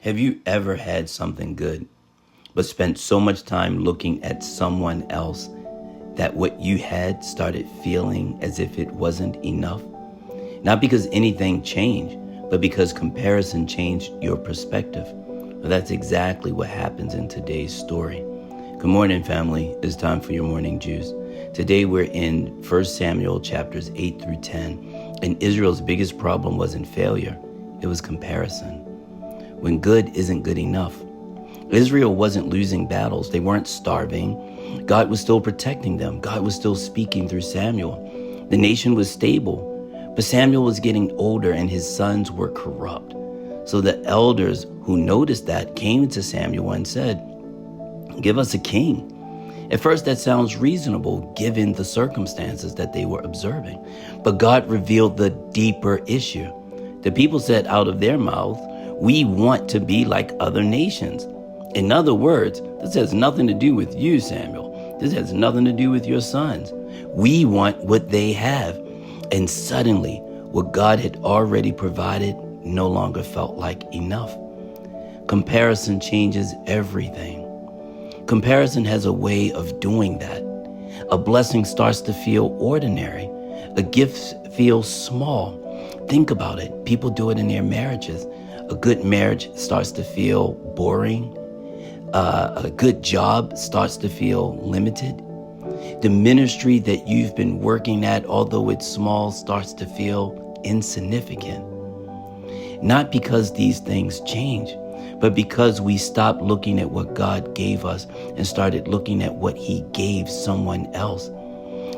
Have you ever had something good, but spent so much time looking at someone else that what you had started feeling as if it wasn't enough? Not because anything changed, but because comparison changed your perspective. Well, that's exactly what happens in today's story. Good morning, family. It's time for your morning juice. Today we're in 1 Samuel chapters 8 through 10, and Israel's biggest problem wasn't failure, it was comparison. When good isn't good enough. Israel wasn't losing battles. They weren't starving. God was still protecting them. God was still speaking through Samuel. The nation was stable, but Samuel was getting older and his sons were corrupt. So the elders who noticed that came to Samuel and said, "Give us a king." At first, that sounds reasonable given the circumstances that they were observing. But God revealed the deeper issue. The people said out of their mouth, "We want to be like other nations." In other words, this has nothing to do with you, Samuel. This has nothing to do with your sons. We want what they have. And suddenly, what God had already provided no longer felt like enough. Comparison changes everything. Comparison has a way of doing that. A blessing starts to feel ordinary. A gift feels small. Think about it. People do it in their marriages. A good marriage starts to feel boring. A good job starts to feel limited. The ministry that you've been working at, although it's small, starts to feel insignificant. Not because these things change, but because we stopped looking at what God gave us and started looking at what he gave someone else.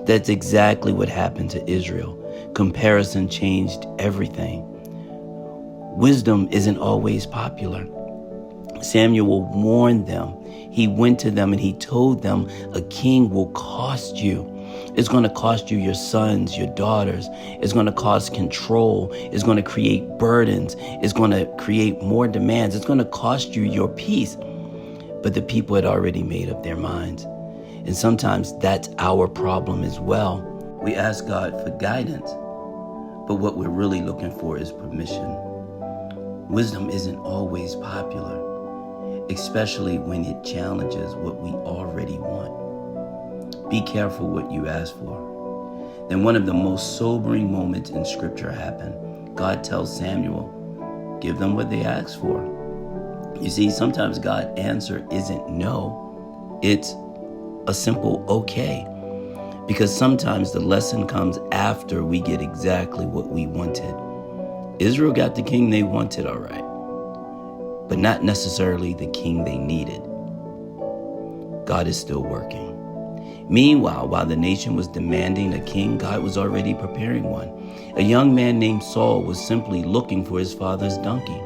That's exactly what happened to Israel. Comparison changed everything. Wisdom isn't always popular. Samuel warned them. He went to them and he told them, a king will cost you. It's going to cost you your sons, your daughters. It's going to cost control. It's going to create burdens. It's going to create more demands. It's going to cost you your peace. But the people had already made up their minds. And sometimes that's our problem as well. We ask God for guidance, but what we're really looking for is permission. Wisdom isn't always popular, especially when it challenges what we already want. Be careful what you ask for. Then one of the most sobering moments in Scripture happened. God tells Samuel, give them what they asked for. You see, sometimes God's answer isn't no, it's a simple okay. Because sometimes the lesson comes after we get exactly what we wanted. Israel got the king they wanted, all right, but not necessarily the king they needed. God is still working. Meanwhile, while the nation was demanding a king, God was already preparing one. A young man named Saul was simply looking for his father's donkey.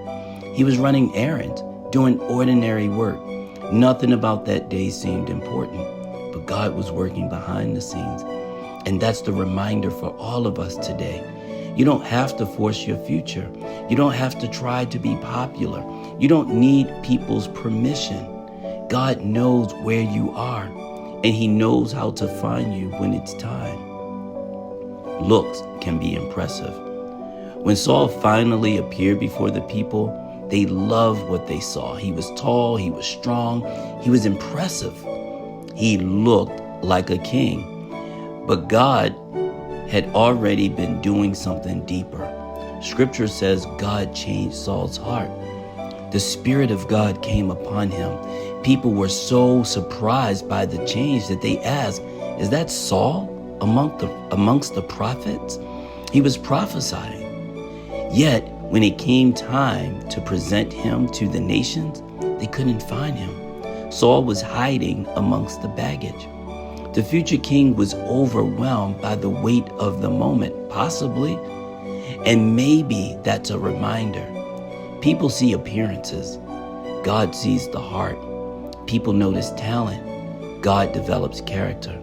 He was running errands, doing ordinary work. Nothing about that day seemed important, but God was working behind the scenes. And that's the reminder for all of us today. You don't have to force your future. You don't have to try to be popular. You don't need people's permission. God knows where you are, and he knows how to find you when it's time. Looks can be impressive. When Saul finally appeared before the people, they loved what they saw. He was tall, he was strong, he was impressive. He looked like a king. But God had already been doing something deeper. Scripture says God changed Saul's heart. The Spirit of God came upon him. People were so surprised by the change that they asked, is that Saul amongst the prophets? He was prophesying. Yet, when it came time to present him to the nations, they couldn't find him. Saul was hiding amongst the baggage. The future king was overwhelmed by the weight of the moment, possibly. And maybe that's a reminder. People see appearances. God sees the heart. People notice talent. God develops character.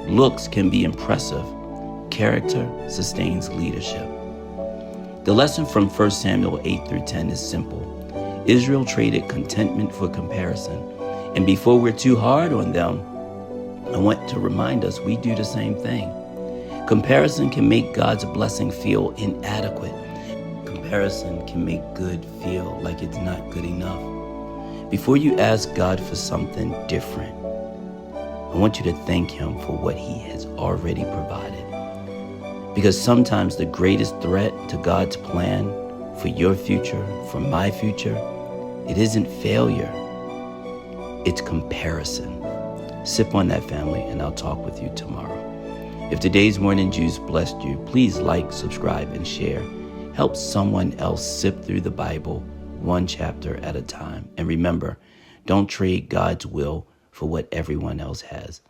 Looks can be impressive. Character sustains leadership. The lesson from 1 Samuel 8 through 10 is simple. Israel traded contentment for comparison. And before we're too hard on them, I want to remind us we do the same thing. Comparison can make God's blessing feel inadequate. comparison can make good feel like it's not good enough. Before you ask God for something different, I want you to thank Him for what He has already provided. Because sometimes the greatest threat to God's plan for your future, for my future, it isn't failure, it's comparison. Sip on that, family, and I'll talk with you tomorrow. If today's morning juice blessed you, please like, subscribe, and share. Help someone else sip through the Bible one chapter at a time. And remember, don't trade God's will for what everyone else has.